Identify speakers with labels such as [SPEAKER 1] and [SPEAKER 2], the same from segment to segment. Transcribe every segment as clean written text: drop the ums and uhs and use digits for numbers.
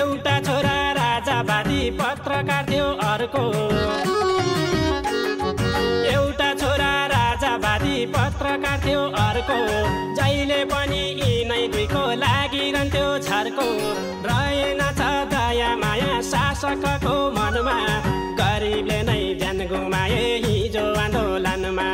[SPEAKER 1] एउटा छोरा राजावादी पत्रकार थियो अर्को एउटा छोरा राजावादी पत्रकार थियो अर्को जहिले पनि यिनै दुईको लागिरहन्थ्यो छर्को रहेन छ दया माया शासकको मनमा गरिबले नै ज्यान गुमाए हिजो आन्दोलनमा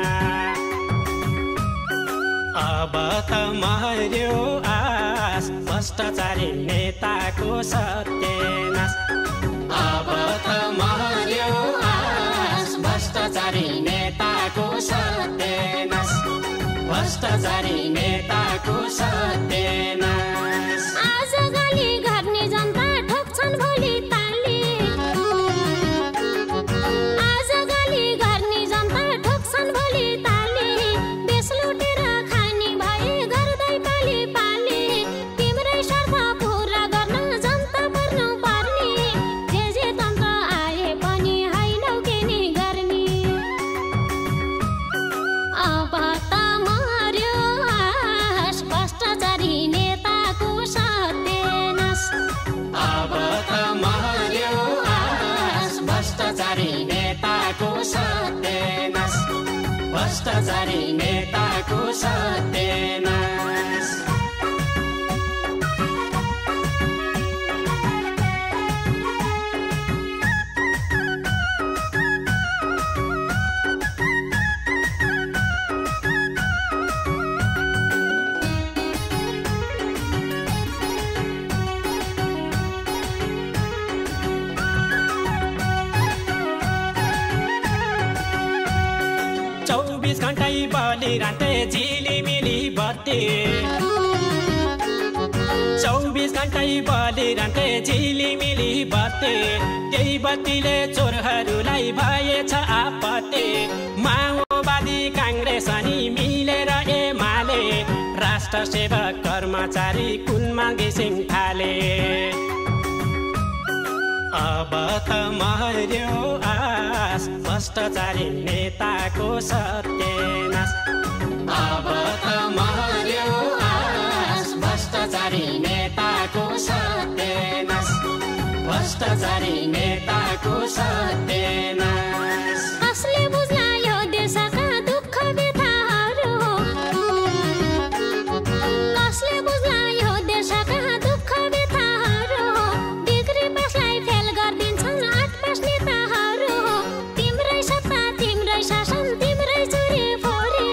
[SPEAKER 1] अब त मर्यो आस भ्रष्टाचारी नेताको सत्यनाश अब त मर्यो आस भ्रष्टाचारी नेताको सत्यनाश भ्रष्टाचारी नेताको सत्यनाश
[SPEAKER 2] आज गाली गर्ने जनता ठोक्छन् भोलि ताली आज गाली गर्ने जनता ठोक्छन् भोलि ताली देश लुटेर खानी भए गर्दै पाली पाली तिम्रै शर्त पुरा गर्न जनता पर्नु पर्ने जे तन्त्र आए पनि हैनौ के नि गर्ने अब त मर्यो आस भ्रष्टाचारी नेताको सत्यनाश
[SPEAKER 1] अब त मर्यो आस भ्रष्टाचारी नेताको सत्यनाश भ्रष्टाचारी नेताको सत्यनाश घण्टै बलिरहन्थे झिलिमिली बत्ती 24 घण्टै बलिरहन्थे झिलिमिली बत्ती त्यही बत्तीले चोरहरूलाई भएछ आपत्ति माओवादी काङ्ग्रेस अनि मिलेर एमाले राष्ट्र सेवक कर्मचारी कुलमा घिसिङ थाले अब त मर्यो आस भ्रष्टाचारी नेताको सत्यनाश अब त मर्यो आस भ्रष्टाचारी नेताको सत्यनाश भ्रष्टाचारी नेताको सत्यनाश
[SPEAKER 2] कसले बुझ्ला यो देशका दुःख व्यथाहरू कसले बुझ्ला यो देशका दुःख व्यथाहरू डिग्री पासलाई फेल गर्दिन्छन् 8 पास नेताहरू तिम्रै सत्ता तिम्रै शासन तिम्रै चोरी फोरी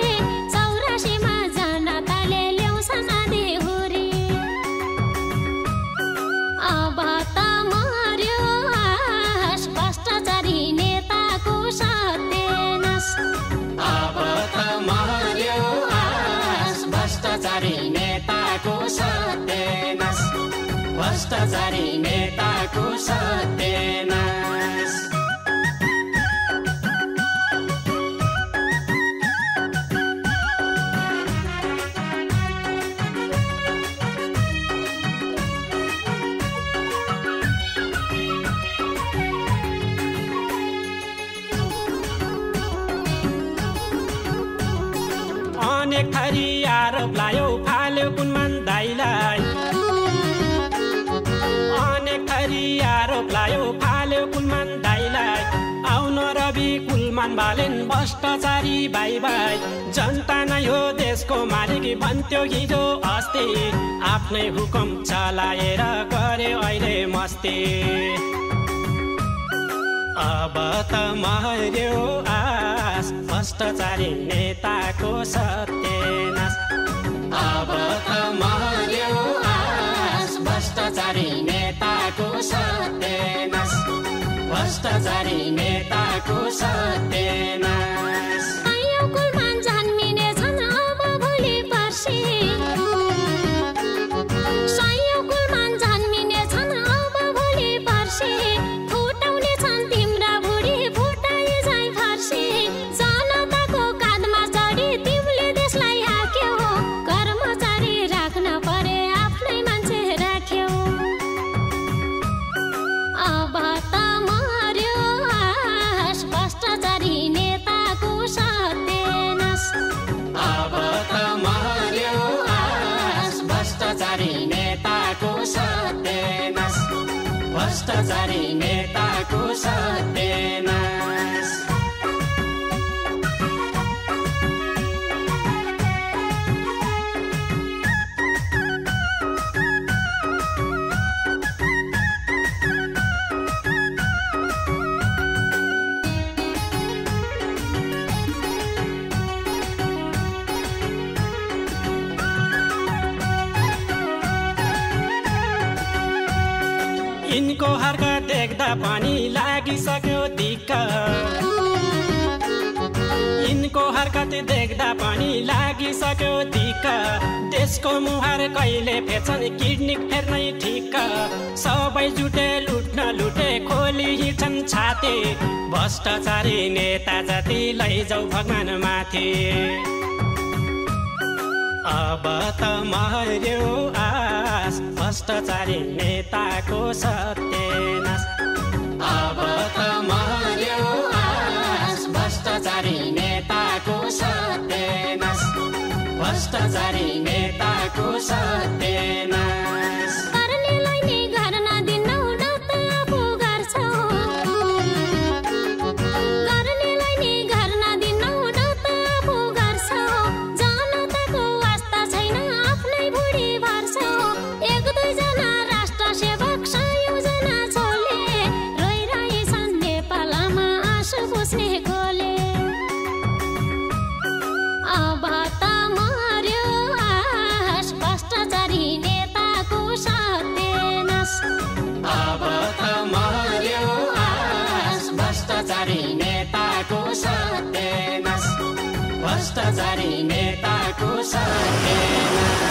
[SPEAKER 2] 84 मा जनताले ल्याउँछन् आधी हुरी अब त मर्यो आस भ्रष्टाचारी नेताको सत्यनाश
[SPEAKER 1] अब त मर्यो आस भ्रष्टाचारी नेताको सत्यनाश भ्रष्टाचारी नेताको सत्यनाश अनेक थरी आरोप लायो फाल्यो कुलमान दाइलाई अनेक थरी आरोप लायो फाल्यो कुलमान दाइलाई आउन रवि कुलमान बालेन भ्रष्टाचारी बाई बाई जनता नै हो देशको मालिक भन्थ्यो हिजो अस्ति आफ्नै हुकुम चलाएर गरे अहिले मस्ती अब त मर्यो आस भ्रष्टाचारी नेताको सत्यनाश अब त मर्यो आस भ्रष्टाचारी नेताको सत्यनाश भ्रष्टाचारी नेताको सत्यनाश
[SPEAKER 2] आयो कुलमान जन्मिने छन् अब भोलि पर्सि सयौं कुलमान जन्मिने छन् अब भोलि पर्सि फुटाउने छन् तिम्रा बुढी फुटाए जाइ फर्सी जनताको काँधमा चढी तिमीले देशलाई हाक्यौ कर्मचारी राख्न परे आफ्नै मान्छे राख्यौ अब त मर्यो आस भ्रष्टाचारी नेताको सत्यनाश
[SPEAKER 1] अब त मर्यो भ्रष्टाचारी नेताको सत्यानाश। यिनको हरकत देख्दा पनि लागिसक्यो दिक्क। यिनको हरकत देख्दा पनि लागिसक्यो दिक्क। देशको मुहार कहिले फेर्छन् किडनी फेर्नै ठिक्क। सबै जुटे लुट्न लुटे खोली हिँड्छन् छाते। भ्रष्टाचारी नेता जति लैजाऊ भगवान माथि। अब त मर्यो आस भ्रष्टाचारी नेताको सत्यानाश। अब त मर्यो आस भ्रष्टाचारी नेताको सत्यानाश। भ्रष्टाचारी नेताको सत्यानाश।
[SPEAKER 2] गर्नेलाई नि गर्न दिन्नौ न त आफू गर्छौ। गर्नेलाई नि गर्न दिन्नौ न त आफू गर्छौ। जनताको वास्ता छैन आफ्नै भुडी भर्छौ। एक दुईजना राष्ट्र सेवक सयौजना छोले रोइरहेछन् नेपालमा आँसु पुस्ने खोले। अब त मर्यो आस भ्रष्टाचारी नेताको सत्यानाश।
[SPEAKER 1] अब त मर्यो आस भ्रष्टाचारी नेताको सत्यानाश। भ्रष्टाचारी नेताको सत्यानाश।